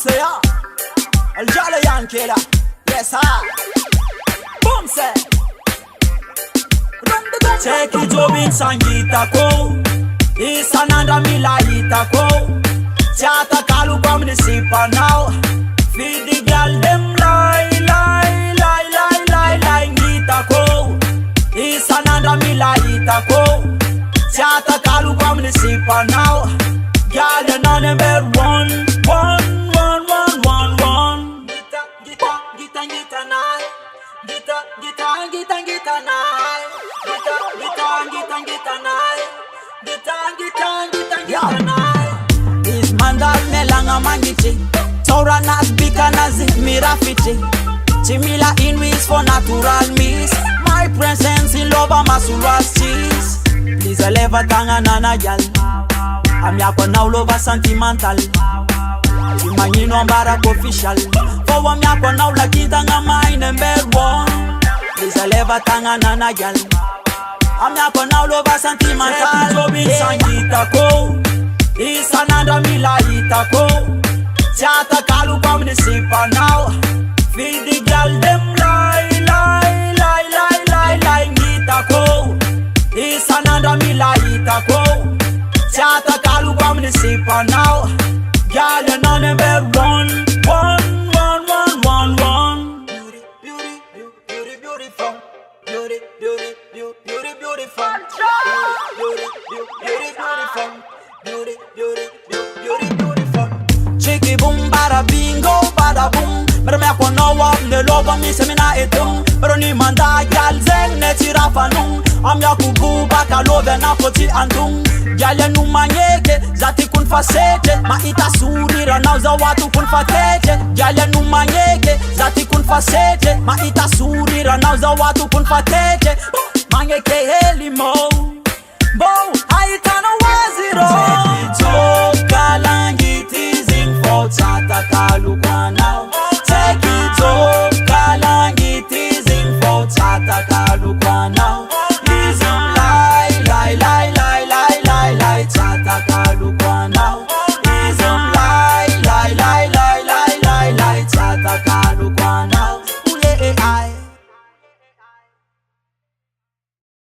say ya. Al jolly Yankee da. Yes ha. Boom say. Take it to bin sangita ko. Isananda mila ita ko. Chata kalu kom ni sipa now. Feed the girl them lie ngita ko. Isananda mila ita ko. Chata kalu kom ni sipa now. Girl you know number one. Gita night. Gita night. Gita night. This man that melanga mangichi. Tora nas bika nazi mirafichi. Chimila in ways for natural miss. My presence in love masuras cheese. Please I leva tanga nana gal. I'm yako now lova sentimental. Chimanyino mbarak official. For one yako now la kitanga my number one. Please I leva tanga nana gal. I'm yako now lova sentimental. Jobin sangita ko. Isananda mila ita ko. Chata kalu kom ni sipa now. Feed the girl them lie ngita ko. Isananda mila ita ko. Chata kalu kom ni sipa now. Girl you know number one. Beautiful. Chicky boom, bada bingo, bada boom. Pero me akono wap ne loba mi semina etung. Pero ni manda gal zeng ne tira fanung. Am ya kubu baka love na koti andung. Gal ya numanyeke, zati kun fasete. Ma ita surira na uza watu kun fatete. Gal ya numanyeke, zati kun fasete. Ma ita surira na uza watu kun fatete. Mangeke heli mo. Bo, haitana waziro. Zeki to kalangiti zing for chata kaluka.